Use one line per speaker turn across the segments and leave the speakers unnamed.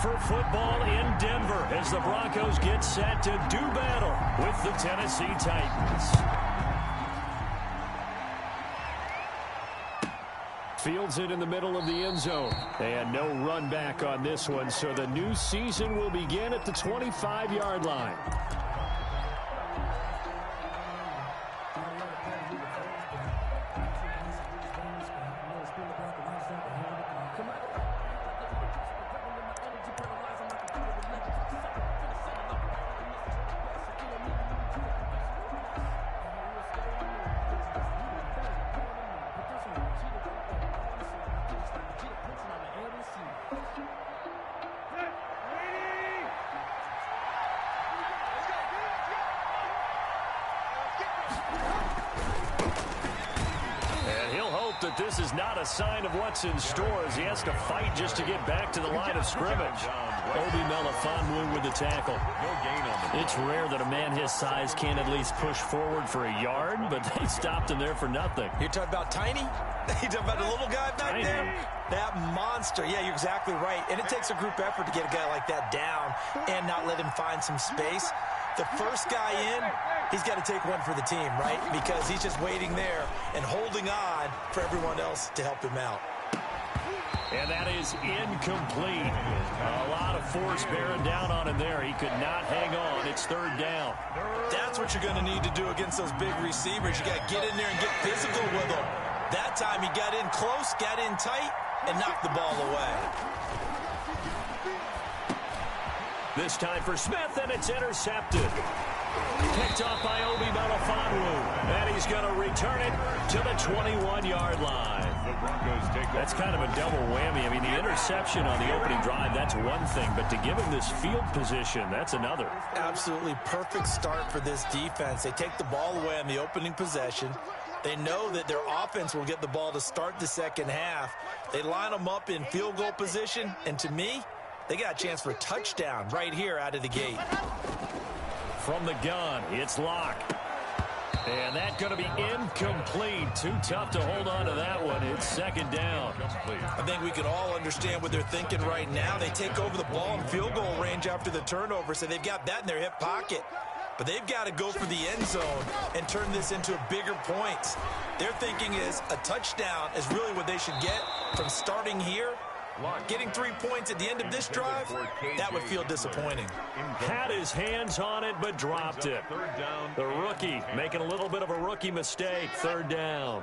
for football in Denver as the Broncos get set to do battle with the Tennessee Titans. Fields it in the middle of the end zone. And no run back on this one, so the new season will begin at the 25-yard line. That this is not a sign of what's in store as he has to fight just to get back to the line of scrimmage. Obi Melifonwu with the tackle. It's rare that a man his size can't at least push forward for a yard, but they stopped him there for nothing.
You're talking about Tiny? You're talking about the little guy back there? That monster. Yeah, you're exactly right. And it takes a group effort to get a guy like that down and not let him find some space. The first guy in, he's got to take one for the team, right? Because he's just waiting there and holding on for everyone else to help him out.
And that is incomplete. A lot of force bearing down on him there. He could not hang on. It's third down.
That's what you're going to need to do against those big receivers. You got to get in there and get physical with them. That time he got in close, got in tight, and knocked the ball away.
This time for Smith, and it's intercepted. Picked off by Obi Melifonwu, and he's going to return it to the 21-yard line. That's kind of a double whammy. I mean, the interception on the opening drive, that's one thing, but to give him this field position, that's another.
Absolutely perfect start for this defense. They take the ball away on the opening possession. They know that their offense will get the ball to start the second half. They line them up in field goal position, and to me, they got a chance for a touchdown right here out of the gate.
From the gun, it's Locke. And that's going to be incomplete. Too tough to hold on to that one. It's second down.
I think we can all understand what they're thinking right now. They take over the ball in field goal range after the turnover, so they've got that in their hip pocket. But they've got to go for the end zone and turn this into a bigger point. Their thinking is a touchdown is really what they should get from starting here. Getting 3 points at the end of this drive, that would feel disappointing.
Had his hands on it, but dropped it. The rookie making a little bit of a rookie mistake. Third down.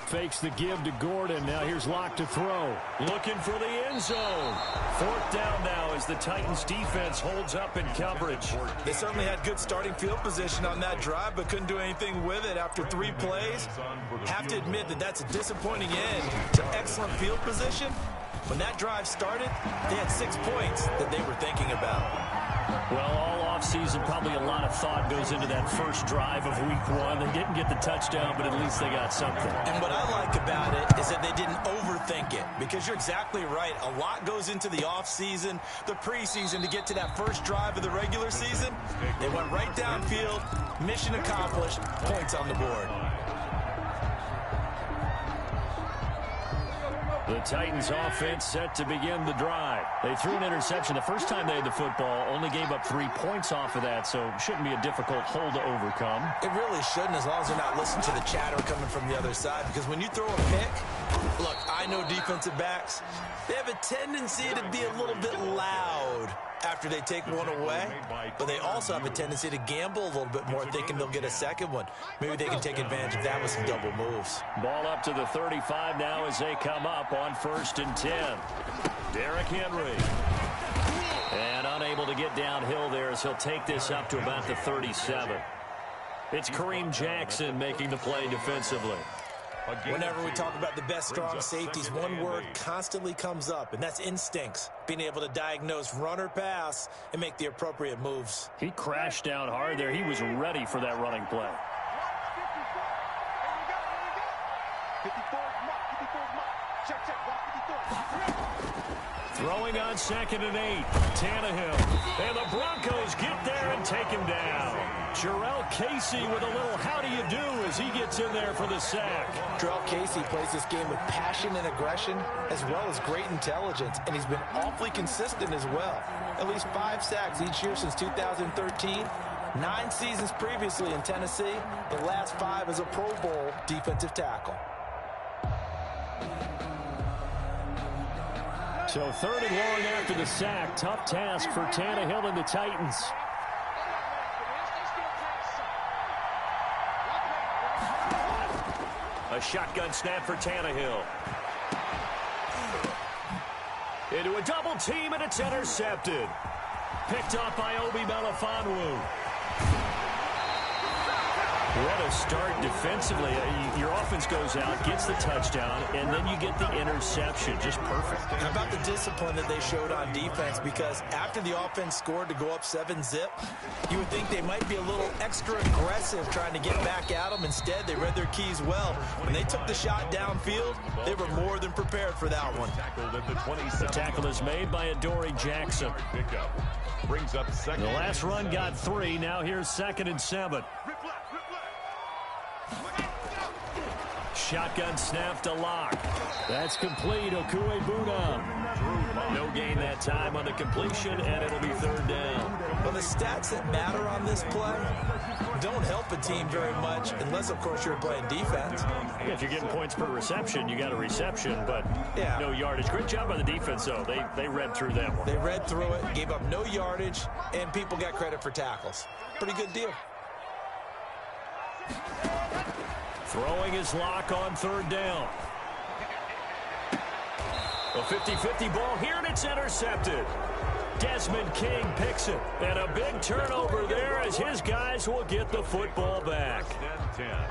Fakes the give to Gordon. Now here's Locke to throw. Looking for the end zone. Fourth down now as the Titans defense holds up in coverage.
They certainly had good starting field position on that drive, but couldn't do anything with it after 3 plays. Have to admit that that's a disappointing end to excellent field position. When that drive started, they had 6 points that they were thinking about.
Well, all offseason, probably a lot of thought goes into that first drive of week 1. They didn't get the touchdown, but at least they got something.
And what I like about it is that they didn't overthink it, because you're exactly right. A lot goes into the offseason, the preseason, to get to that first drive of the regular season. They went right downfield, mission accomplished, points on the board.
The Titans offense set to begin the drive. They threw an interception the first time they had the football, only gave up 3 points off of that, so shouldn't be a difficult hole to overcome.
It really shouldn't, as long as they're not listening to the chatter coming from the other side, because when you throw a pick, look, I know defensive backs, they have a tendency to be a little bit loud after they take one away, but they also have a tendency to gamble a little bit more, thinking they'll get a second one. Maybe they can take advantage of that with some double moves.
Ball up to the 35 now as they come up on 1st and 10. Derrick Henry. And unable to get downhill there as he'll take this up to about the 37. It's Kareem Jackson making the play defensively.
Whenever we talk about the best strong safeties, one word constantly comes up, and that's instincts. Being able to diagnose run or pass and make the appropriate moves.
He crashed down hard there. He was ready for that running play. Throwing on 2nd and 8. Tannehill. And the Broncos get there and take him down. Jurrell Casey with a little how do you do as he gets in there for the sack.
Jurrell Casey plays this game with passion and aggression as well as great intelligence, and he's been awfully consistent as well. At least 5 sacks each year since 2013. 9 seasons previously in Tennessee. The last 5 as a Pro Bowl defensive tackle.
So 3rd and long after the sack. Tough task for Tannehill and the Titans. A shotgun snap for Tannehill. Into a double team, and it's intercepted. Picked up by Obi Melifonwu. What a start defensively. Your offense goes out, gets the touchdown, and then you get the interception. Just perfect.
How about the discipline that they showed on defense? Because after the offense scored to go up 7-zip, you would think they might be a little extra aggressive trying to get back at them. Instead, they read their keys well. When they took the shot downfield, they were more than prepared for that one.
The tackle is made by Adoree Jackson.
Brings up second.
The last run got 3. Now here's 2nd and 7. Shotgun snap to Locke. That's complete. Okuegbuna. No gain that time on the completion, and it'll be 3rd down.
Well, the stats that matter on this play don't help a team very much unless, of course, you're playing defense.
If you're getting points per reception, you got a reception, but
yeah,
no yardage. Great job by the defense, though. They read through that one.
They read through it, gave up no yardage, and people got credit for tackles. Pretty good deal.
Throwing his Lock on 3rd down. A 50-50 ball here, and it's intercepted. Desmond King picks it. And a big turnover there as his guys will get the football back.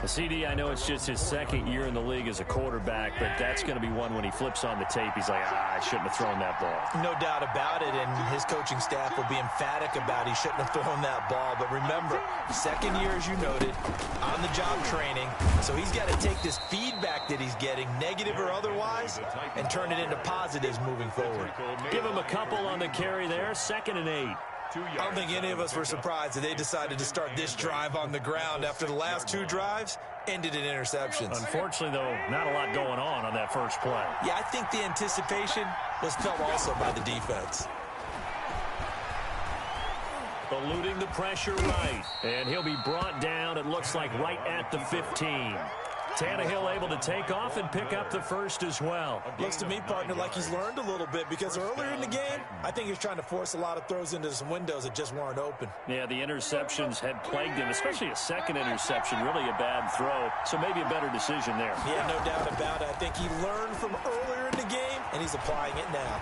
CD, I know it's just his 2nd year in the league as a quarterback, but that's going to be one when he flips on the tape. He's like, I shouldn't have thrown that ball.
No doubt about it, and his coaching staff will be emphatic about he shouldn't have thrown that ball. But remember, 2nd year, as you noted, on-the-job training. So he's got to take this feedback that he's getting, negative or otherwise, and turn it into positives moving forward.
Give him a couple on the carry there. 2nd and 8.
I don't think any of us were surprised that they decided to start this drive on the ground after the last 2 drives ended in interceptions.
Unfortunately, though, not a lot going on that first play.
Yeah, I think the anticipation was felt also by the defense.
Eluding the pressure right. And he'll be brought down, it looks like, right at the 15. Tannehill able to take off and pick up the first as well.
Looks to me, partner, like he's learned a little bit because earlier in the game, I think he was trying to force a lot of throws into some windows that just weren't open.
Yeah, the interceptions had plagued him, especially a 2nd interception, really a bad throw. So maybe a better decision there.
Yeah, no doubt about it. I think he learned from earlier in the game, and he's applying it now.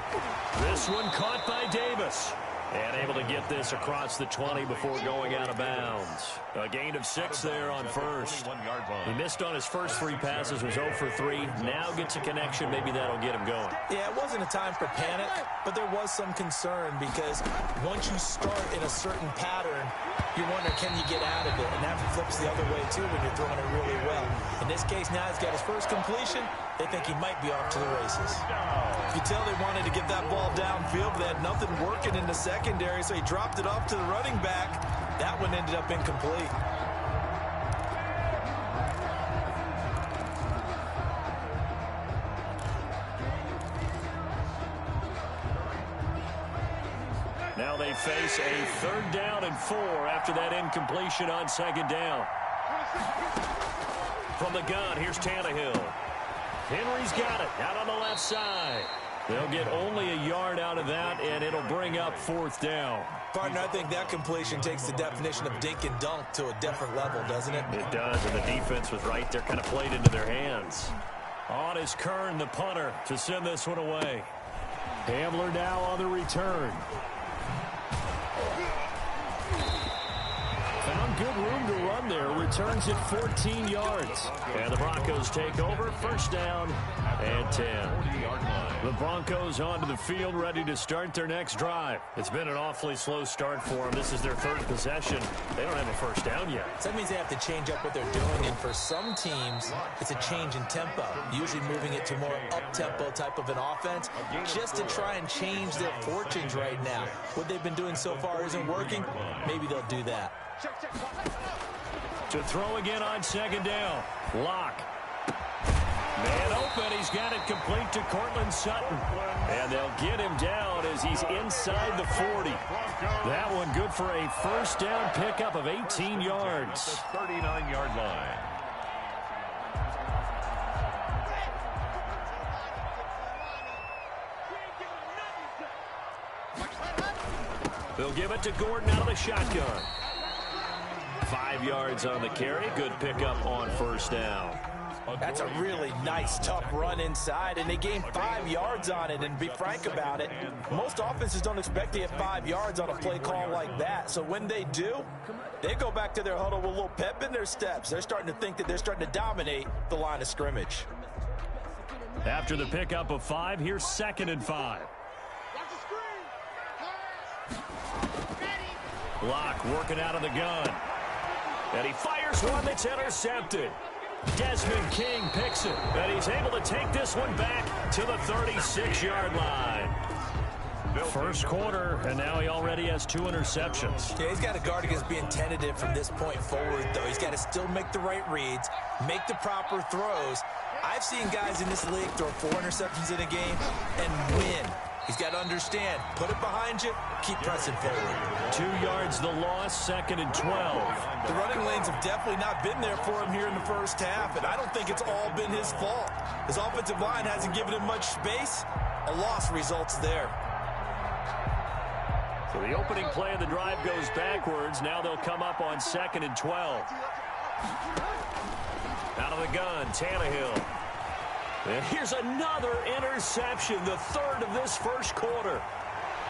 This one caught by Davis. And able to get this across the 20 before going out of bounds. A gain of 6 there on first. He missed on his first 3 passes, was 0 for 3. Now gets a connection. Maybe that'll get him going.
Yeah, it wasn't a time for panic, but there was some concern because once you start in a certain pattern, you wonder, can you get out of it? And that flips the other way, too, when you're throwing it really well. In this case, now he's got his first completion. They think he might be off to the races. You can tell they wanted to get that ball downfield, but they had nothing working in the secondary, so he dropped it off to the running back. That one ended up incomplete.
Now they face a 3rd down and 4 after that incompletion on 2nd down. From the gun, here's Tannehill. Henry's got it out on the left side. They'll get only a yard out of that, and it'll bring up 4th down.
Partner, I think that completion takes the definition of dink and dunk to a different level, doesn't it?
It does, and the defense was right there, kind of played into their hands. On is Kern, the punter, to send this one away. Hamler now on the return. Found good room to run run there returns it 14 yards. And the Broncos take over, first down and 10. The Broncos onto the field, ready to start their next drive. It's been an awfully slow start for them. This is their third possession. They don't have a first down yet.
So that means they have to change up what they're doing, and for some teams, it's a change in tempo, usually moving it to more up-tempo type of an offense, just to try and change their fortunes right now. What they've been doing so far isn't working. Maybe they'll do that.
To throw again on second down. Locke. Man open. He's got it complete to Cortland Sutton. And they'll get him down as he's inside the 40. That one good for a first down pickup of 18 yards.
39-yard line.
They'll give it to Gordon out of the shotgun. 5 yards on the carry. Good pickup on first down.
That's a really nice, tough run inside, and they gained 5 yards on it. And to be frank about it, most offenses don't expect to get 5 yards on a play call like that. So when they do, they go back to their huddle with a little pep in their steps. They're starting to think that they're starting to dominate the line of scrimmage.
After the pickup of 5, here's 2nd and 5. Locke working out of the gun. And he fires one that's intercepted. Desmond King picks it, and he's able to take this one back to the 36-yard line. First quarter, and now he already has 2 interceptions.
Yeah, he's got to guard against being tentative from this point forward, though. He's got to still make the right reads, make the proper throws. I've seen guys in this league throw 4 interceptions in a game and win. He's got to understand, put it behind you, keep pressing forward.
2 yards the loss, 2nd and 12.
The running lanes have definitely not been there for him here in the first half, and I don't think it's all been his fault. His offensive line hasn't given him much space. A loss results there.
So the opening play of the drive goes backwards. Now they'll come up on 2nd and 12. Out of the gun, Tannehill. And here's another interception, the 3rd of this first quarter.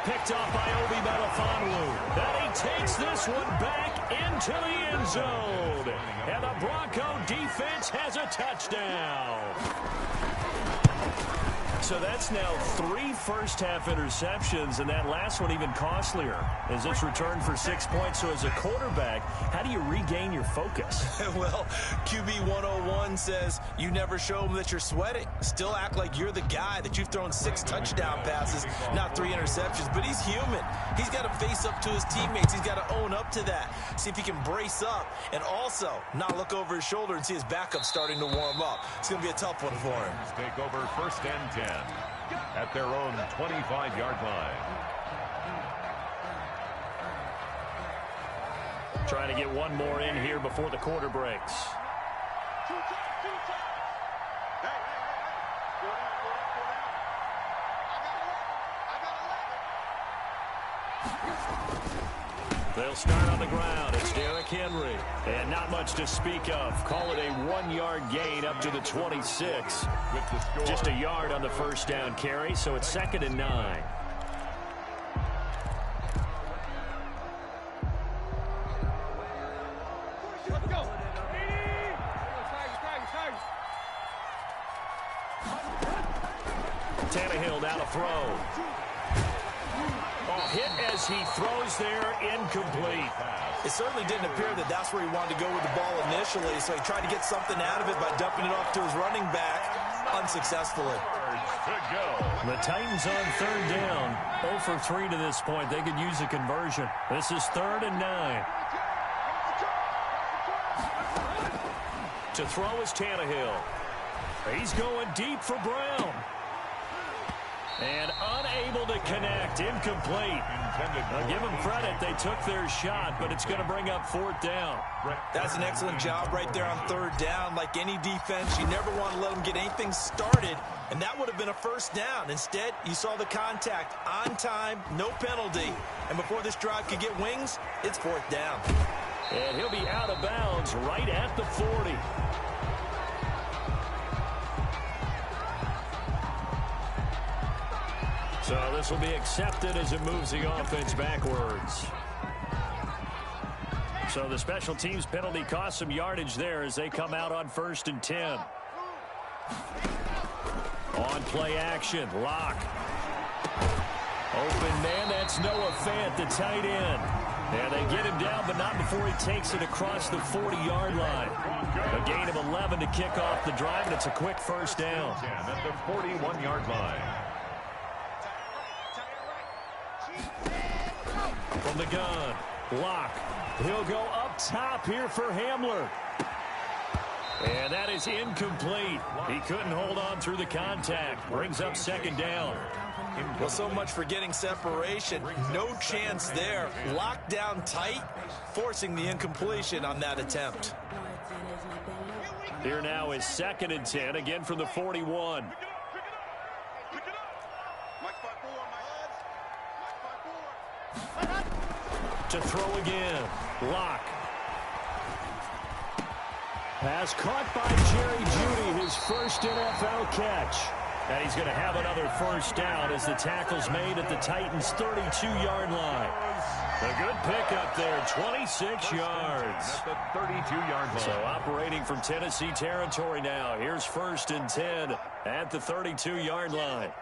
Picked off by Obi Melifonwu. And he takes this one back into the end zone. And the Bronco defense has a touchdown. So that's now 3 first-half interceptions, and that last one even costlier as it's returned for 6 points. So as a quarterback, how do you regain your focus?
Well, QB 101 says you never show them that you're sweating. Still act like you're the guy, that you've thrown 6 touchdown passes, not 3 interceptions. But he's human. He's got to face up to his teammates. He's got to own up to that. See if he can brace up and also not look over his shoulder and see his backup starting to warm up. It's going to be a tough one for him.
Take over 1st and 10 at their own 25-yard line.
Trying to get one more in here before the quarter breaks. They'll start on the ground. It's Derrick Henry. And not much to speak of. Call it a 1-yard gain up to the 26. Just a yard on the first down carry, so it's 2nd and 9.
Let's go.
Tannehill down to throw. Hit as he throws there, incomplete.
It certainly didn't appear that that's where he wanted to go with the ball initially, so he tried to get something out of it by dumping it off to his running back unsuccessfully.
The Titans on 3rd down. 0 for 3 to this point. They could use a conversion. This is 3rd and 9. To throw is Tannehill. He's going deep for Brown. And unable to connect. Incomplete. I'll give them credit. They took their shot, but it's going to bring up 4th down.
That's an excellent job right there on 3rd down. Like any defense, you never want to let them get anything started, and that would have been a first down. Instead, you saw the contact on time, no penalty. And before this drive could get wings, it's 4th down.
And he'll be out of bounds right at the 40. So this will be accepted as it moves the offense backwards. So the special teams penalty cost some yardage there as they come out on 1st and 10. On play action, Locke. Open man, that's Noah Fant, the tight end. And they get him down, but not before he takes it across the 40-yard line. A gain of 11 to kick off the drive, and it's a quick first down.
At the 41-yard line.
From the gun, Locke. He'll go up top here for Hamler. And that is incomplete. He couldn't hold on through the contact. Brings up 2nd down.
Well, so much for getting separation. No chance there. Locked down tight, forcing the incompletion on that attempt.
Here now is 2nd and 10, again from the 41. To throw again, Locke. Pass caught by Jerry Jeudy, his first NFL catch. And he's going to have another first down as the tackle's made at the Titans' 32-yard line. A good pickup there, 26 yards.
At the 32-yard line.
So operating from Tennessee territory now. Here's 1st and 10 at the 32-yard line.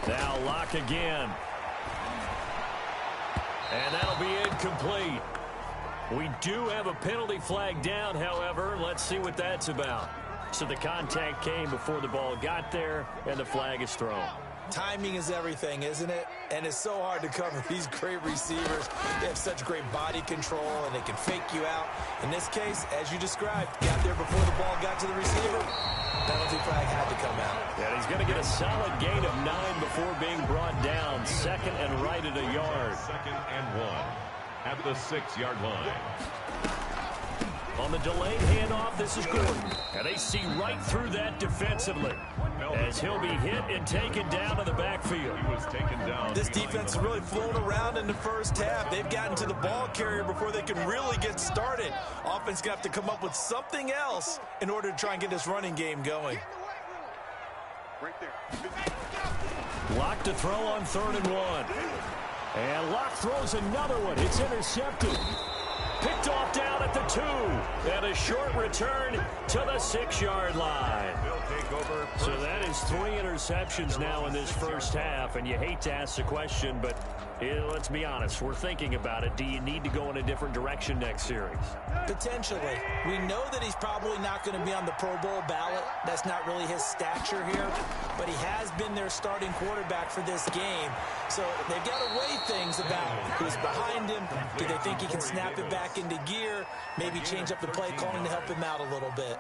Now Locke again. And that'll be incomplete. We do have a penalty flag down, however. Let's see what that's about. So the contact came before the ball got there, and the flag is thrown.
Timing is everything, isn't it? And it's so hard to cover these great receivers. They have such great body control, and they can fake you out. In this case, as you described, got there before the ball got to the receiver. Penalty flag had to come out.
And he's going to get a solid gain of 9 before being brought down. 2nd and right at a yard.
2nd and 1 at the 6-yard line.
On the delayed handoff, this is Gordon. And they see right through that defensively as he'll be hit and taken down to the backfield.
He was taken down.
This defense has really flown around in the first half. They've gotten to the ball carrier before they can really get started. Offense going to have to come up with something else in order to try and get this running game going.
Locke to throw on 3rd and 1. And Locke throws another one. It's intercepted. Picked off down at the 2. And a short return to the 6-yard line. So that is 3 interceptions now in this first half. And you hate to ask the question, but let's be honest. We're thinking about it. Do you need to go in a different direction next series?
Potentially. We know that he's probably not going to be on the Pro Bowl ballot. That's not really his stature here. But he has been their starting quarterback for this game. So they've got to weigh things about who's behind him. Do they think he can snap it back into gear? Maybe change up the play calling to help him out a little bit.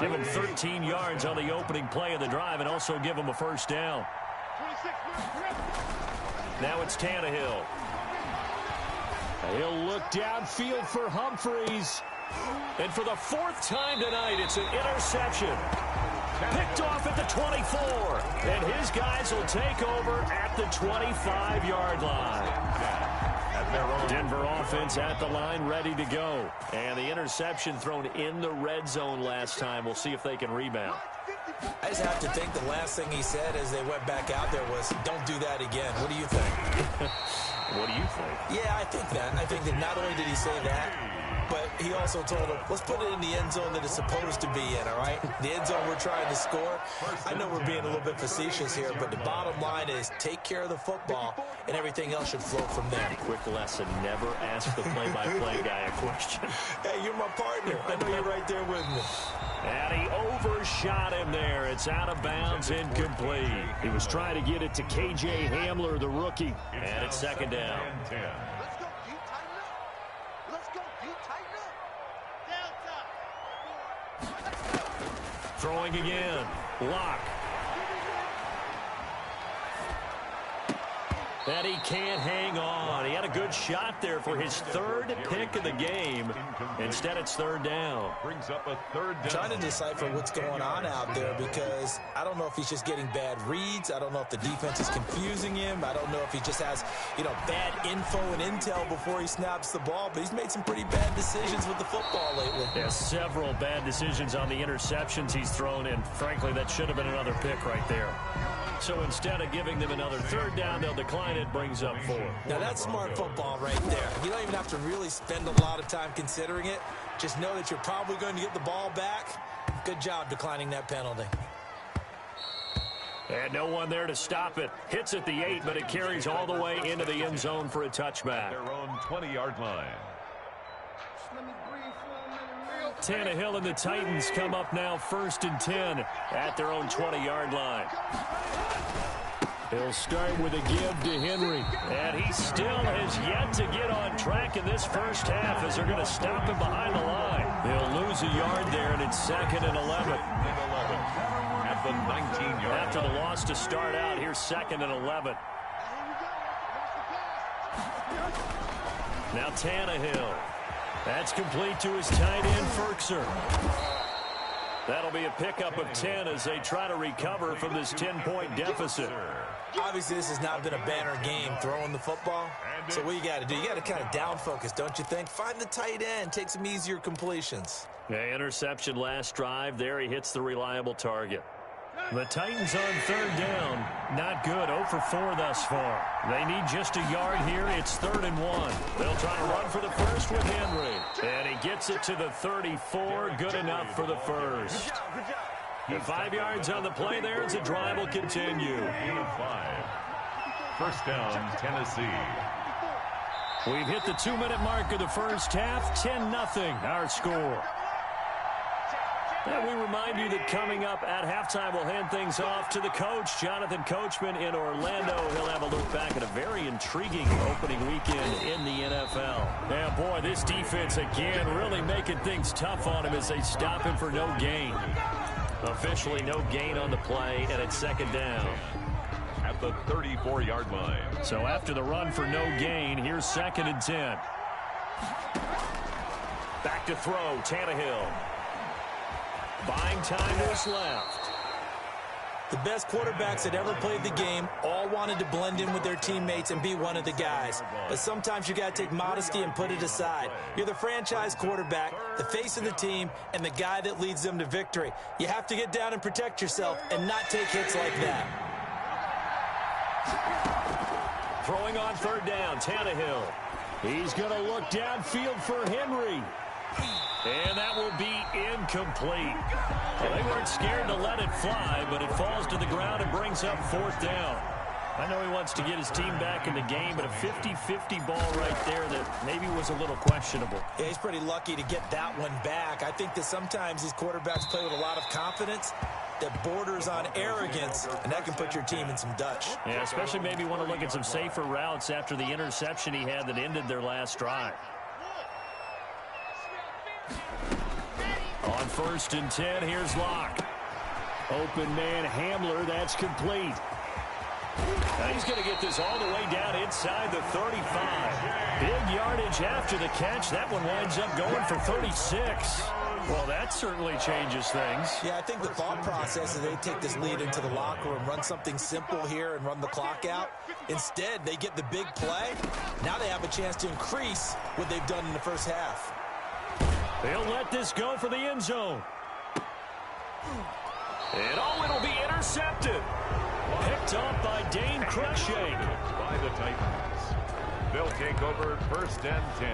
Give him 13 yards on the opening play of the drive and also give him a first down. Now it's Tannehill. He'll look downfield for Humphreys. And for the 4th time tonight, it's an interception. Picked off at the 24. And his guys will take over at the 25-yard line. Denver offense at the line, ready to go. And the interception thrown in the red zone last time. We'll see if they can rebound.
I just have to think the last thing he said as they went back out there was, don't do that again. What do you think?
What do you think?
Yeah, I think that. I think that not only did he say that, but he also told him, let's put it in the end zone that it's supposed to be in, all right? The end zone we're trying to score. I know we're being a little bit facetious here, but the bottom line is take care of the football, and everything else should flow from there.
Quick lesson, never ask the play-by-play guy a question.
Hey, you're my partner. I know you're right there with me.
And he overshot him there. It's out of bounds, incomplete. He was trying to get it to K.J. Hamler, the rookie. And it's 2nd down. Throwing again. Locke. And he can't hang on. He had a good shot there for his 3rd pick of the game. Instead, it's 3rd down.
Brings up a 3rd down.
Trying to decipher what's going on out there because I don't know if he's just getting bad reads. I don't know if the defense is confusing him. I don't know if he just has, bad info and intel before he snaps the ball. But he's made some pretty bad decisions with the football lately.
Yeah, several bad decisions on the interceptions he's thrown in. Frankly, that should have been another pick right there. So instead of giving them another 3rd down, they'll decline line. It brings up 4.
Now, that's smart football right there. You don't even have to really spend a lot of time considering it. Just know that you're probably going to get the ball back. Good job declining that penalty.
And no one there to stop it. Hits at the 8, but it carries all the way into the end zone for a touchback.
Their own 20-yard line.
Tannehill and the Titans come up now 1st and 10 at their own 20-yard line. He'll start with a give to Henry. And he still has yet to get on track in this first half as they're going to stop him behind the line. They'll lose a yard there, and it's 2nd and 11.
At the 19-yard
After the loss to start out, here's 2nd and 11. Now Tannehill. That's complete to his tight end, Firkser. That'll be a pickup of 10 as they try to recover from this 10-point deficit.
Obviously, this has not been a banner game throwing the football. So what you got to do, you got to kind of down focus, don't you think? Find the tight end, take some easier completions.
Yeah, interception last drive. There he hits the reliable target. The Titans on 3rd down. Not good. 0 for 4 thus far. They need just a yard here. It's 3rd and 1. They'll try to run for the first with Henry. And he gets it to the 34. Good enough for the first. The 5 yards on the play there as the drive will continue.
5. First down, Tennessee.
We've hit the 2-minute mark of the first half. 10-0 our score. And we remind you that coming up at halftime, we'll hand things off to the coach, Jonathan Coachman in Orlando. He'll have a look back at a very intriguing opening weekend in the NFL. Yeah, boy, this defense again really making things tough on him as they stop him for no gain. Officially no gain on the play, and it's 2nd down.
At the 34-yard line.
So after the run for no gain, here's 2nd and 10. Back to throw, Tannehill. Buying time to his left.
The best quarterbacks that ever played the game all wanted to blend in with their teammates and be one of the guys. But sometimes you got to take modesty and put it aside. You're the franchise quarterback, the face of the team, and the guy that leads them to victory. You have to get down and protect yourself and not take hits like that.
Throwing on 3rd down, Tannehill. He's going to look downfield for Henry. And that will be incomplete. Well, they weren't scared to let it fly, but it falls to the ground and brings up 4th down. I know he wants to get his team back in the game, but a 50-50 ball right there that maybe was a little questionable.
Yeah, he's pretty lucky to get that one back. I think that sometimes these quarterbacks play with a lot of confidence that borders on arrogance, and that can put your team in some Dutch.
Yeah, especially maybe want to look at some safer routes after the interception he had that ended their last drive. On 1st and 10, here's Locke. Open man Hamler, that's complete. Now he's going to get this all the way down inside the 35. Big yardage after the catch. That one winds up going for 36. Well, that certainly changes things.
Yeah, I think the thought process is they take this lead into the locker room, run something simple here and run the clock out. Instead, they get the big play. Now they have a chance to increase what they've done in the first half.
They'll let this go for the end zone. And it'll be intercepted. Picked off by Dane Cruikshank.
By the Titans. They'll take over 1st and 10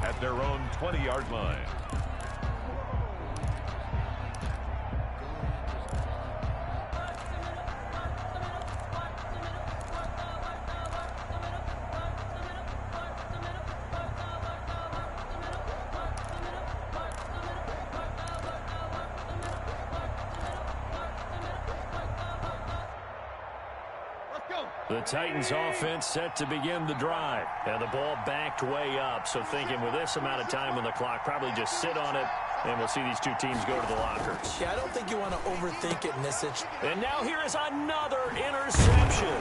at their own 20-yard line.
The Titans offense set to begin the drive. And the ball backed way up. So thinking with this amount of time on the clock, probably just sit on it, and we'll see these two teams go to the lockers.
Yeah, I don't think you want to overthink it in this situation.
And now here is another interception.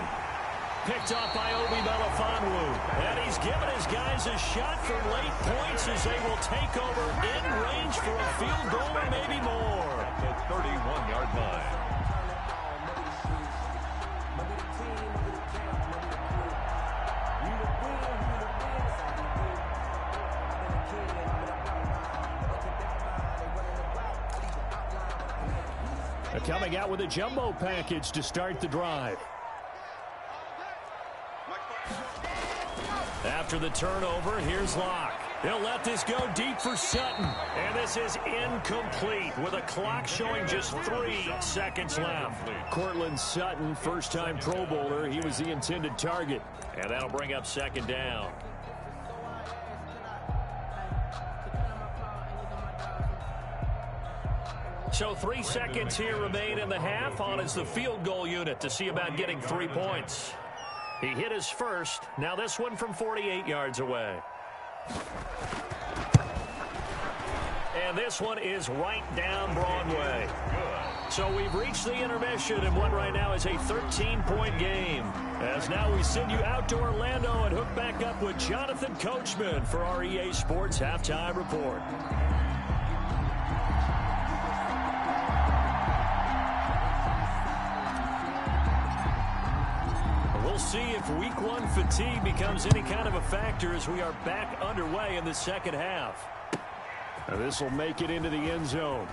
Picked off by Obi Melifonwu. And he's given his guys a shot for late points as they will take over in range for a field goal or maybe more.
The 31-yard line.
Coming out with a jumbo package to start the drive. After the turnover, here's Locke. He'll let this go deep for Sutton. And this is incomplete with a clock showing just 3 seconds left. Cortland Sutton, first-time Pro Bowler. He was the intended target. And that'll bring up second down. So 3 seconds here remain in the half. On is the field goal unit to see about getting 3 points. He hit his first. Now this one from 48 yards away. And this one is right down Broadway. So we've reached the intermission in what right now is a 13-point game. As now we send you out to Orlando and hook back up with Jonathan Coachman for our EA Sports Halftime Report. We'll see if week 1 fatigue becomes any kind of a factor as we are back underway in the second half. Now this will make it into the end zone.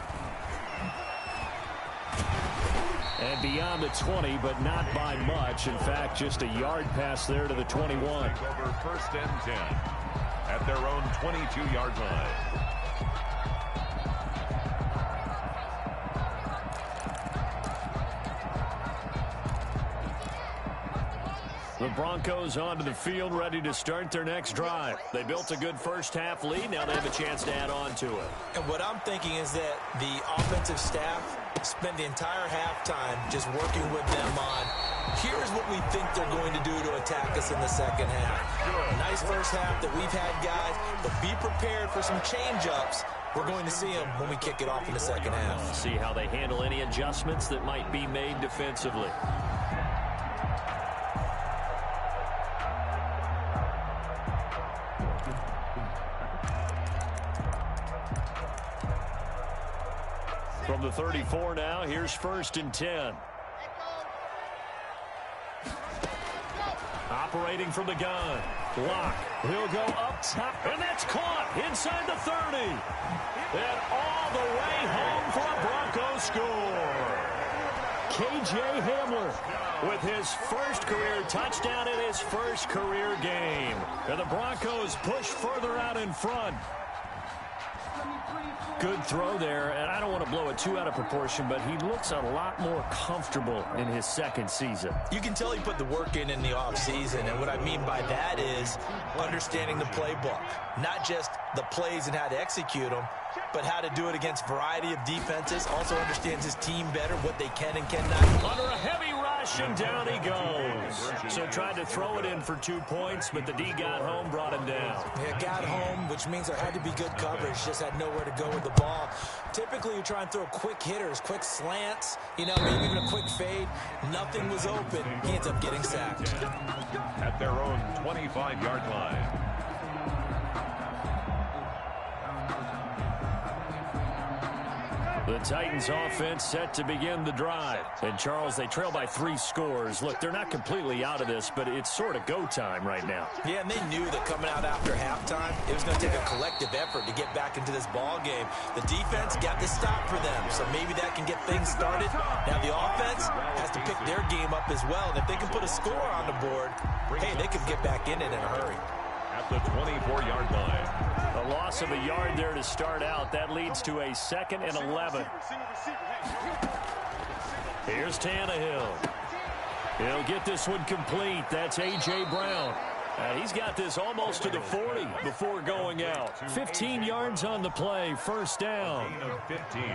And beyond the 20, but not by much. In fact, just a yard pass there to the 21.
Over first and 10 at their own 22-yard line.
The Broncos onto the field, ready to start their next drive. They built a good first-half lead. Now they have a chance to add on to it.
And what I'm thinking is that the offensive staff spent the entire halftime just working with them on, here's what we think they're going to do to attack us in the second half. Nice first half that we've had, guys, but be prepared for some change-ups. We're going to see them when we kick it off in the second half.
See how they handle any adjustments that might be made defensively. From the 34 now, here's first and 10. Operating from the gun. Locke. He'll go up top, and that's caught inside the 30. And all the way home for a Broncos score. KJ Hamler with his first career touchdown in his first career game. And the Broncos push further out in front. Good throw there, and I don't want to blow it too out of proportion, but he looks a lot more comfortable in his second season.
You can tell he put the work in the offseason, and what I mean by that is understanding the playbook. Not just the plays and how to execute them, but how to do it against a variety of defenses. Also understands his team better, what they can and cannot.
Under a heavy rush, and down he goes. So tried to throw it in for 2 points, but the D got home, brought him down.
Yeah, got home, which means there had to be good coverage. Just had nowhere to go with the ball. Typically, you try and throw quick hitters, quick slants, maybe even a quick fade. Nothing was open. He ends up getting sacked.
At their own 25-yard line.
The Titans offense set to begin the drive. And, Charles, they trail by 3 scores. Look, they're not completely out of this, but it's sort of go time right now.
Yeah, and they knew that coming out after halftime, it was going to take a collective effort to get back into this ball game. The defense got this stop for them, so maybe that can get things started. Now the offense has to pick their game up as well. And if they can put a score on the board, hey, they can get back in it in a hurry.
At the 24-yard line.
A loss of a yard there to start out. That leads to a 2nd and 11. Here's Tannehill. He'll get this one complete. That's A.J. Brown. He's got this almost to the 40 before going out. 15 yards on the play, first down.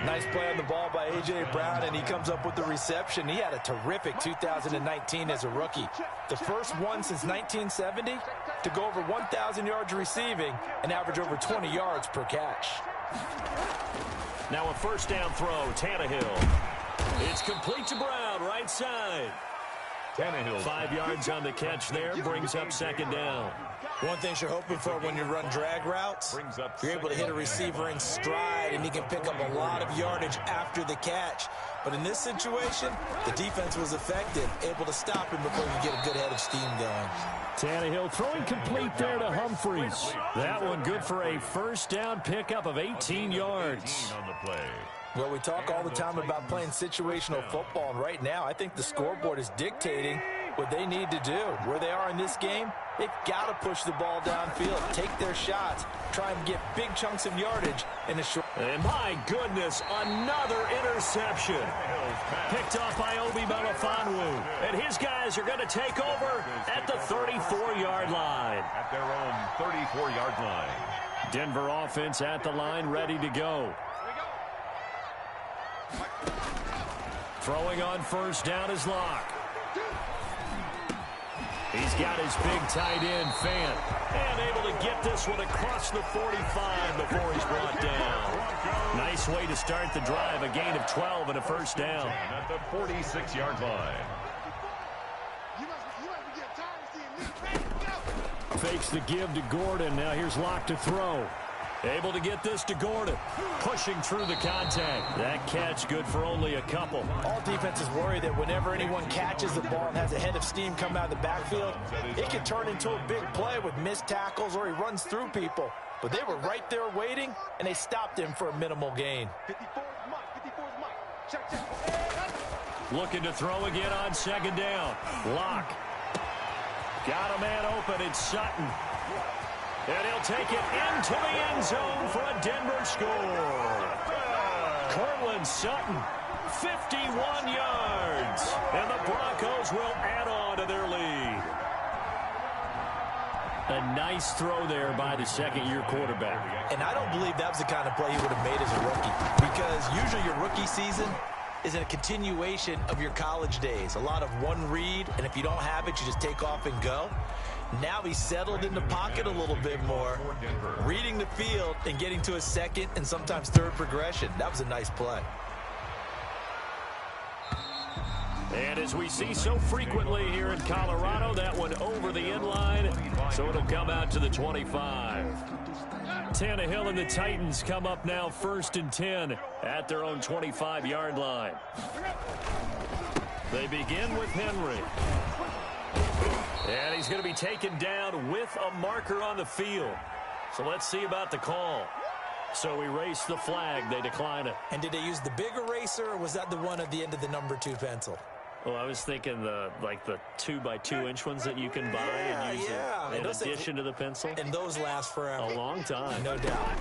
Nice play on the ball by A.J. Brown, and he comes up with the reception. He had a terrific 2019 as a rookie. The first one since 1970 to go over 1,000 yards receiving and average over 20 yards per catch.
Now a first down throw, Tannehill. It's complete to Brown, right side.
Tannehill.
5 yards on the catch there, brings up second down.
One thing you're hoping for when you run drag routes, you're able to hit a receiver in stride, and he can pick up a lot of yardage after the catch. But in this situation, the defense was effective, able to stop him before you get a good head of steam going.
Tannehill throwing complete there to Humphries. That one good for a first down pickup of 18 yards.
On the play.
Well, we talk all the time about playing situational football, and right now I think the scoreboard is dictating what they need to do. Where they are in this game, they've got to push the ball downfield, take their shots, try and get big chunks of yardage in the short.
And my goodness, another interception. Picked off by Obi Melifonwu. And his guys are going to take over at the 34-yard line.
At their own 34-yard line.
Denver offense at the line, ready to go. Throwing on first down is Locke. He's got his big tight end, Fant, and able to get this one across the 45 before he's brought down. Nice way to start the drive, a gain of 12 and a first down.
At the 46-yard line.
Fakes the give to Gordon. Now here's Locke to throw. Able to get this to Gordon. Pushing through the contact. That catch good for only a couple.
All defenses worry that whenever anyone catches the ball and has a head of steam come out of the backfield, it can turn into a big play with missed tackles or he runs through people. But they were right there waiting, and they stopped him for a minimal gain.
Looking to throw again on second down. Locke. Got a man open. It's Sutton. And he'll take it into the end zone for a Denver score. Cortland Sutton, 51 yards. And the Broncos will add on to their lead. A nice throw there by the second-year quarterback.
And I don't believe that was the kind of play he would have made as a rookie. Because usually your rookie season is a continuation of your college days. A lot of one read, and if you don't have it, you just take off and go. Now he's settled in the pocket a little bit more, reading the field and getting to a second and sometimes third progression. That was a nice play.
And as we see so frequently here in Colorado, that one over the end line, so it'll come out to the 25. Tannehill and the Titans come up now 1st and 10 at their own 25-yard line. They begin with Henry. And he's going to be taken down with a marker on the field. So let's see about the call. So erase the flag. They decline it.
And did they use the big eraser, or was that the one at the end of the number 2 pencil?
Well, I was thinking the 2x2-inch ones that you can buy and use in addition to the pencil.
And those last forever.
A long time.
No doubt.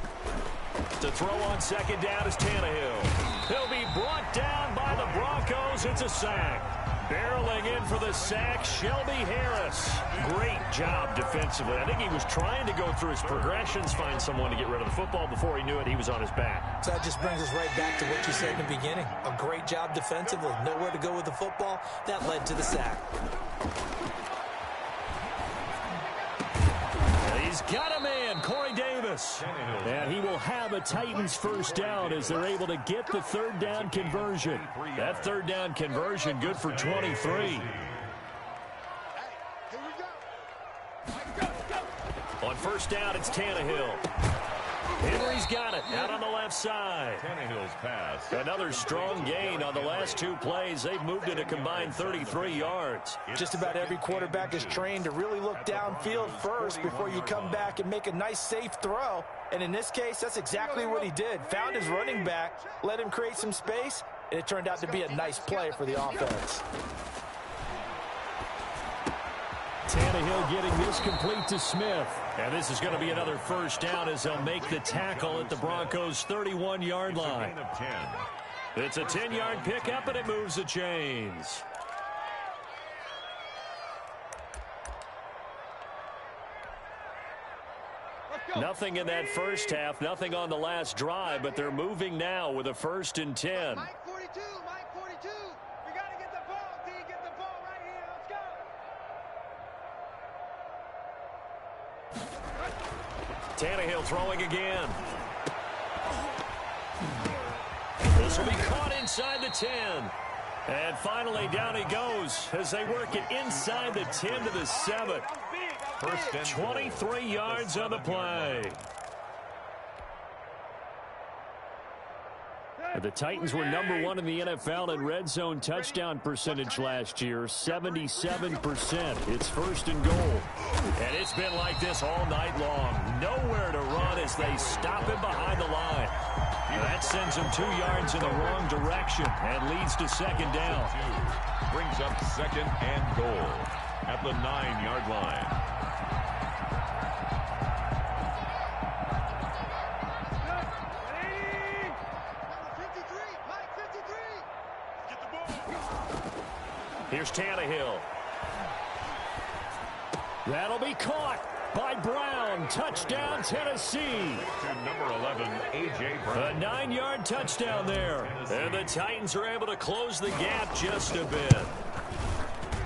To throw on second down is Tannehill. He'll be brought down by the Broncos. It's a sack. Barreling in for the sack, Shelby Harris. Great job defensively. I think he was trying to go through his progressions, find someone to get rid of the football. Before he knew it, he was on his back.
So that just brings us right back to what you said in the beginning. A great job defensively. Nowhere to go with the football. That led to the sack.
He's got a man, Corey Davis. And he will have a Titans first down as they're able to get the third down conversion. That third down conversion good for 23. On first down, it's Tannehill. Henry's got it out on the left side.
Tannehill's pass.
Another strong gain on the last 2 plays. They've moved it a combined 33 yards.
Just about every quarterback is trained to really look downfield first before you come back and make a nice, safe throw. And in this case, that's exactly what he did. Found his running back, let him create some space, and it turned out to be a nice play for the offense.
Tannehill getting this complete to Smith. And this is going to be another first down as they'll make the tackle at the Broncos' 31-yard line. It's a 10-yard pickup, and it moves the chains. Nothing in that first half, nothing on the last drive, but they're moving now with a 1st and 10.
Mike 42, Mike 42. We got to get the ball, D. Get the ball right here. Let's go.
Tannehill throwing again. This will be caught inside the 10. And finally, down he goes as they work it inside the 10 to the 7. 23 yards on the play. The Titans were #1 in the NFL in red zone touchdown percentage last year, 77%. It's 1st and goal. And it's been like this all night long. Nowhere to run as they stop him behind the line. That sends him 2 yards in the wrong direction and leads to 2nd down.
Brings up 2nd and goal at the 9-yard line.
Here's Tannehill. That'll be caught by Brown. Touchdown, Tennessee.
To number 11, A.J. Brown.
A 9-yard touchdown there. And the Titans are able to close the gap just a bit.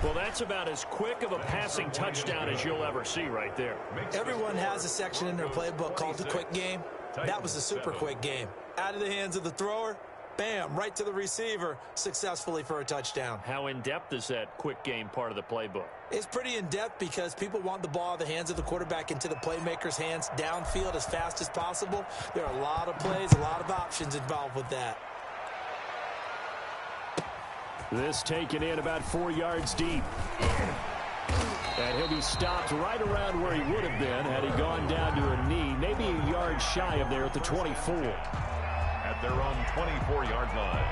Well, that's about as quick of a passing touchdown as you'll ever see right there.
Everyone has a section in their playbook called the quick game. That was a super quick game. Out of the hands of the thrower, bam, right to the receiver, successfully for a touchdown.
How in-depth is that quick game part of the playbook?
It's pretty in-depth because people want the ball out of the hands of the quarterback into the playmaker's hands downfield as fast as possible. There are a lot of plays, a lot of options involved with that.
This taken in about 4 yards deep. And he'll be stopped right around where he would have been had he gone down to a knee, maybe a yard shy of there at the 24.
At their own 24-yard line.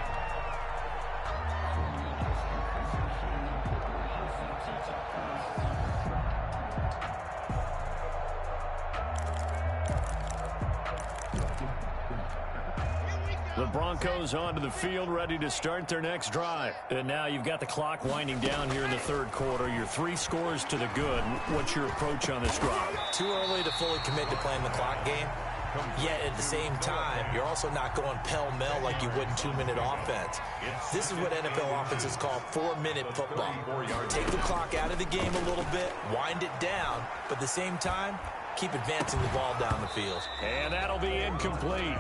The Broncos onto the field, ready to start their next drive. And now you've got the clock winding down here in the 3rd quarter. You're 3 scores to the good. What's your approach on this drive?
Too early to fully commit to playing the clock game. Yet at the same time, you're also not going pell-mell like you would in 2-minute offense. This is what NFL offenses call 4-minute football. Take the clock out of the game a little bit, wind it down, but at the same time, keep advancing the ball down the field.
And that'll be incomplete.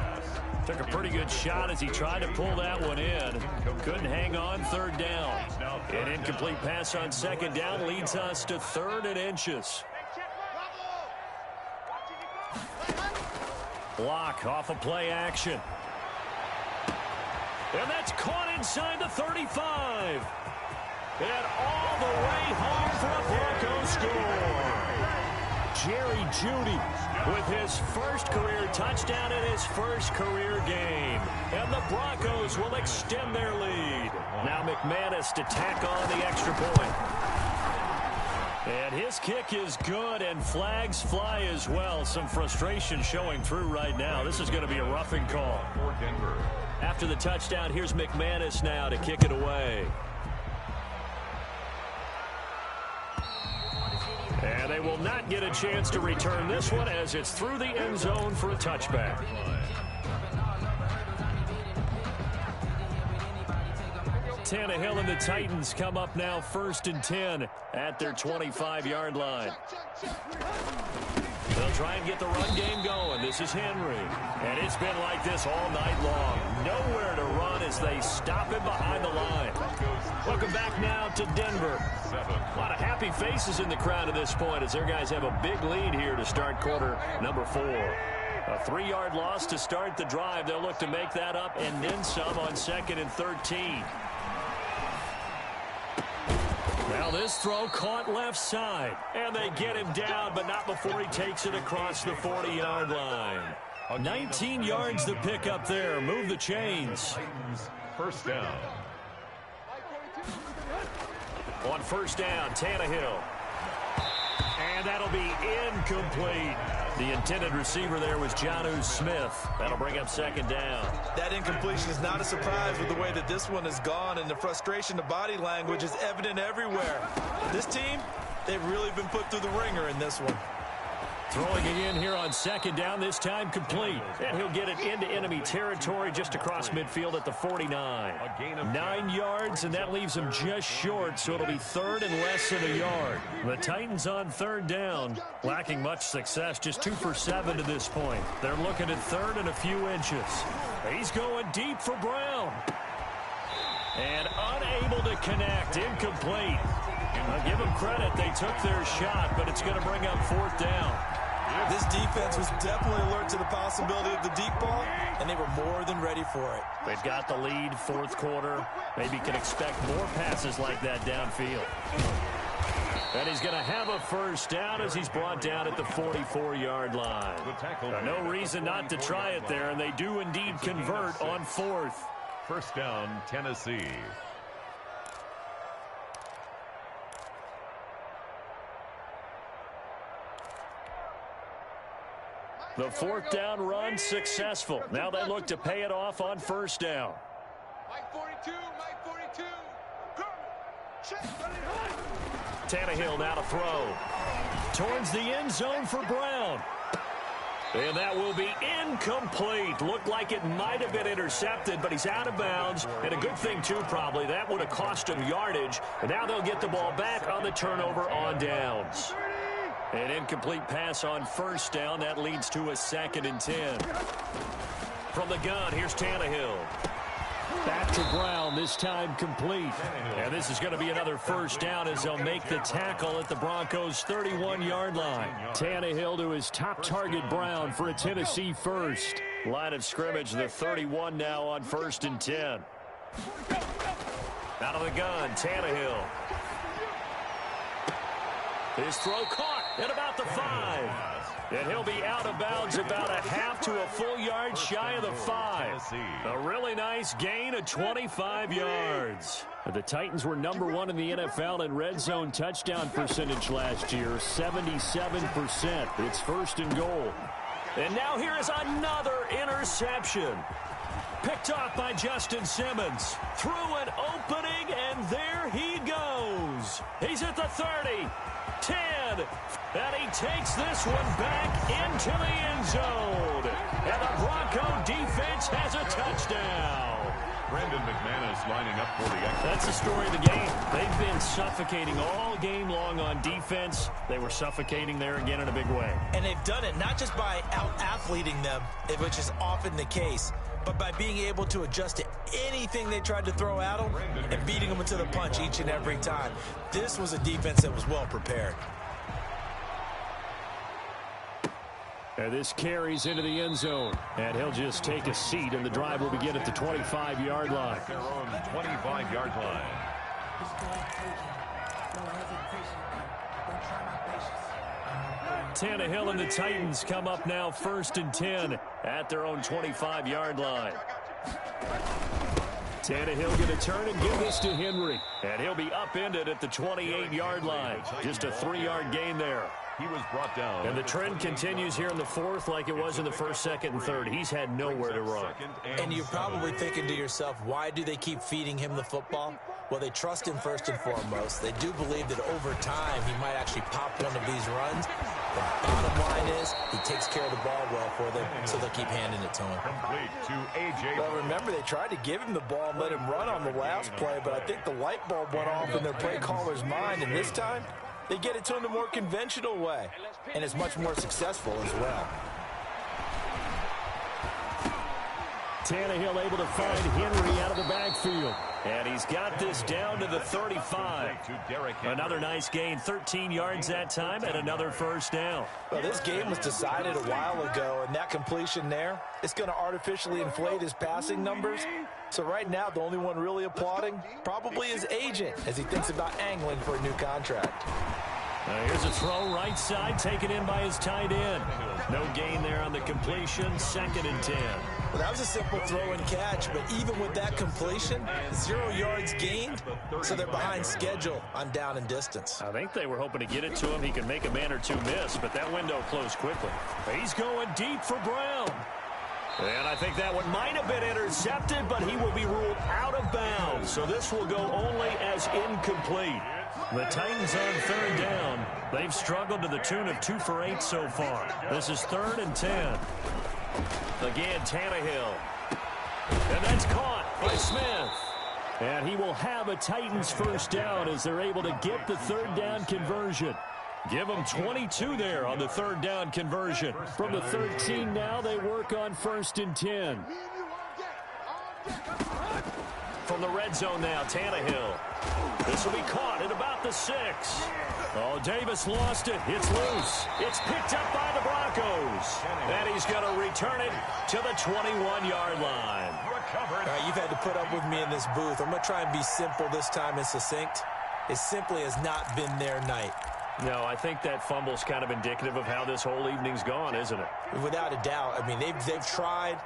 Took a pretty good shot as he tried to pull that one in. Couldn't hang on 3rd down. An incomplete pass on 2nd down leads us to 3rd and inches. Block off of play action. And that's caught inside the 35. And all the way home for a Broncos score. Jerry Jeudy with his first career touchdown in his first career game. And the Broncos will extend their lead. Now McManus to tack on the extra point. And his kick is good, and flags fly as well. Some frustration showing through right now. This is going to be a roughing call.
For Denver.
After the touchdown, here's McManus now to kick it away. And they will not get a chance to return this one as it's through the end zone for a touchback. Tannehill and the Titans come up now 1st and 10 at their 25-yard line. They'll try and get the run game going. This is Henry. And it's been like this all night long. Nowhere to run as they stop him behind the line. Welcome back now to Denver. A lot of happy faces in the crowd at this point as their guys have a big lead here to start quarter number 4. A 3-yard loss to start the drive. They'll look to make that up and then some on 2nd and 13. Now this throw caught left side. And they get him down, but not before he takes it across the 40-yard line. 19 yards to pick up there. Move the chains.
First down.
On 1st down, Tannehill. And that'll be incomplete. The intended receiver there was Jonnu Smith. That'll bring up 2nd down.
That incompletion is not a surprise with the way that this one has gone, and the frustration of body language is evident everywhere. This team, they've really been put through the ringer in this one.
Throwing it in here on 2nd down, this time complete. And he'll get it into enemy territory just across midfield at the 49. 9 yards, and that leaves him just short, so it'll be 3rd and less than a yard. The Titans on 3rd down, lacking much success, just 2 for 7 to this point. They're looking at 3rd and a few inches. He's going deep for Brown. And unable to connect, incomplete. I'll give them credit, they took their shot, but it's going to bring up 4th down.
This defense was definitely alert to the possibility of the deep ball, and they they were more than ready for it.
They've got the lead, fourth quarter. Maybe can expect more passes like that downfield. And he's going to have a first down as he's brought down at the 44-yard line. No reason not to try it there, and they do indeed convert on fourth.
First down, Tennessee.
The fourth down run successful. Now they look to pay it off on first down.
Mike 42, Mike 42.
Tannehill now to throw. Towards the end zone for Brown. And that will be incomplete. Looked like it might have been intercepted, but he's out of bounds. And a good thing, too, probably. That would have cost him yardage. And now they'll get the ball back on the turnover on downs. An incomplete pass on first down. That leads to a 2nd and 10. From the gun, here's Tannehill. Back to Brown, this time complete. And this is going to be another first down as they'll make the tackle at the Broncos' 31-yard line. Tannehill to his top target, Brown, for a Tennessee first. Line of scrimmage, the 31 now on 1st and 10. Out of the gun, Tannehill. His throw caught at about the 5. And he'll be out of bounds about a half to a full yard shy of the 5. A really nice gain of 25 yards. The Titans were #1 in the NFL in red zone touchdown percentage last year, 77%. It's 1st and goal. And now here is another interception. Picked off by Justin Simmons. Through an opening, and there he goes. He's at the 30. 10, and he takes this one back into the end zone. And the Bronco defense has a touchdown.
Brandon McManus lining up for the extra.
That's the story of the game. They've been suffocating all game long on defense. They were suffocating there again in a big way.
And they've done it not just by out-athleting them, which is often the case, but by being able to adjust to anything they tried to throw at them and beating them into the punch each and every time. This was a defense that was well prepared.
And this carries into the end zone. And he'll just take a seat, and the drive will begin at the 25-yard line.
Their own 25-yard line.
Tannehill and the Titans come up now 1st and 10 at their own 25-yard line. Tannehill going to turn and give this to Henry. And he'll be upended at the 28-yard line. Just a 3-yard gain there.
He was brought down.
And the trend continues here in the 4th like it was in the 1st, 2nd, and 3rd. He's had nowhere to run.
And you're probably thinking to yourself, why do they keep feeding him the football? Well, they trust him first and foremost. They do believe that over time he might actually pop one of these runs. The bottom line is he takes care of the ball well for them, so they'll keep handing it to him.
Complete to A.J.
Well, remember, they tried to give him the ball and let him run on the last play, but I think the light bulb went off in their play caller's mind, and this time they get it to him the more conventional way, and it's much more successful as well.
Tannehill able to find Henry out of the backfield. And he's got this down to the 35. Another nice gain, 13 yards that time, and another first down.
Well, this game was decided a while ago, and that completion there, it's going to artificially inflate his passing numbers. So right now, the only one really applauding probably his agent as he thinks about angling for a new contract.
Here's a throw right side, taken in by his tight end. No gain there on the completion, 2nd and 10.
Well, that was a simple throw and catch, but even with that completion, 0 yards gained, so they're behind schedule on down and distance.
I think they were hoping to get it to him. He could make a man or two miss, but that window closed quickly. He's going deep for Brown. And I think that one might have been intercepted, but he will be ruled out of bounds. So this will go only as incomplete. The Titans on 3rd down. They've struggled to the tune of 2 for 8 so far. This is 3rd and 10. Again, Tannehill. And that's caught by Smith. And he will have a Titans first down as they're able to get the 3rd down conversion. Give them 22 there on the 3rd down conversion. From the 13 now, they work on 1st and 10. from the red zone now, Tannehill. This will be caught at about the 6. Oh, Davis lost it. It's loose. It's picked up by the Broncos. And he's going to return it to the 21-yard line.
All right, you've had to put up with me in this booth. I'm going to try and be simple this time and succinct. It simply has not been their night.
No, I think that fumble's kind of indicative of how this whole evening's gone, isn't it?
Without a doubt. I mean, they've tried,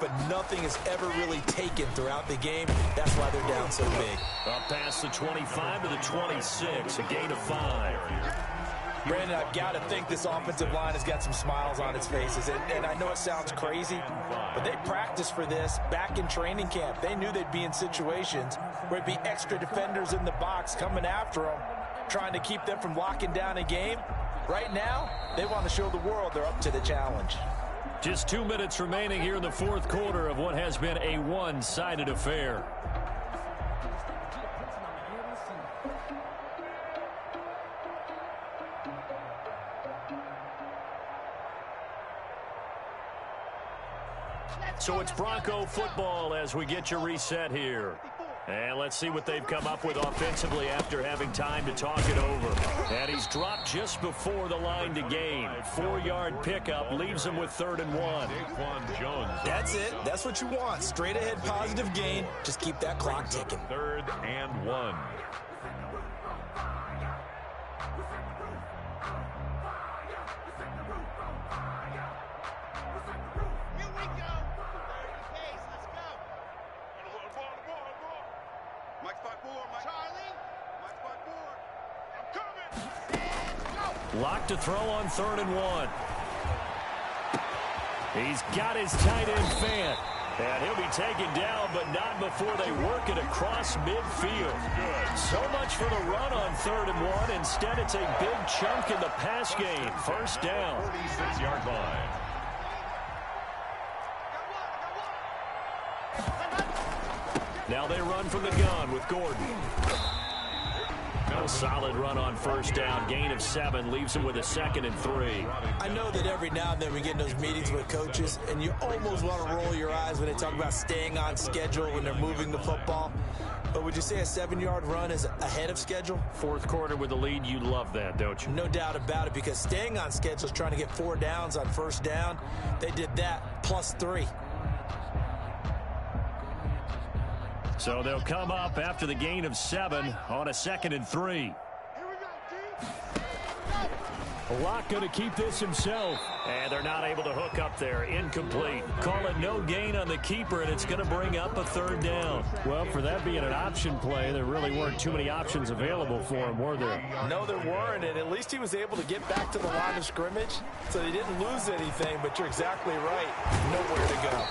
but nothing is ever really taken throughout the game. That's why they're down so big.
Up past the 25 to the 26, a gain of 5.
Brandon, I've got to think this offensive line has got some smiles on its faces. And I know it sounds crazy, but they practiced for this back in training camp. They knew they'd be in situations where there'd be extra defenders in the box coming after them, trying to keep them from locking down a game. Right now, they want to show the world they're up to the challenge.
Just 2 minutes remaining here in the fourth quarter of what has been a one-sided affair. So it's Bronco football as we get your reset here. And let's see what they've come up with offensively after having time to talk it over. And he's dropped just before the line to gain. 4-yard pickup leaves him with 3rd and 1.
That's it. That's what you want. Straight ahead positive gain. Just keep that clock ticking.
3rd and 1.
Lock to throw on 3rd and 1. He's got his tight end Fant. And he'll be taken down, but not before they work it across midfield. Good. So much for the run on 3rd and 1. Instead, it's a big chunk in the pass game. 1st down.
46-yard line.
Now they run from the gun with Gordon. A solid run on 1st down. Gain of 7 leaves him with a 2nd and 3.
I know that every now and then we get in those meetings with coaches, and you almost want to roll your eyes when they talk about staying on schedule when they're moving the football. But would you say a 7-yard run is ahead of schedule?
Fourth quarter with the lead, you love that, don't you?
No doubt about it, because staying on schedule is trying to get 4 downs on 1st down. They did that plus 3.
So they'll come up after the gain of 7 on a 2nd and 3. Locke going to keep this himself. And they're not able to hook up there. Incomplete. Call it no gain on the keeper, and it's going to bring up a 3rd down. Well, for that being an option play, there really weren't too many options available for him, were there?
No, there weren't, and at least he was able to get back to the line of scrimmage, so they didn't lose anything, but you're exactly right. Nowhere to go.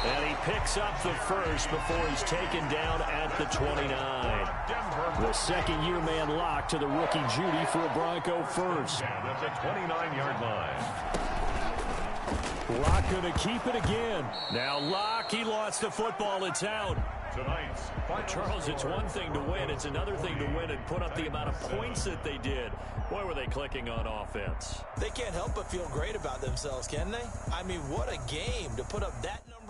And he picks up the 1st before he's taken down at the 29. The 2nd-year man Locke to the rookie Judy for a Bronco 1st.
At the 29-yard line.
Locke going to keep it again. Now Locke, he lost the football. It's out. Charles, it's one thing to win. It's another thing to win and put up the amount of points that they did. Boy, were they clicking on offense.
They can't help but feel great about themselves, can they? I mean, what a game to put up that number.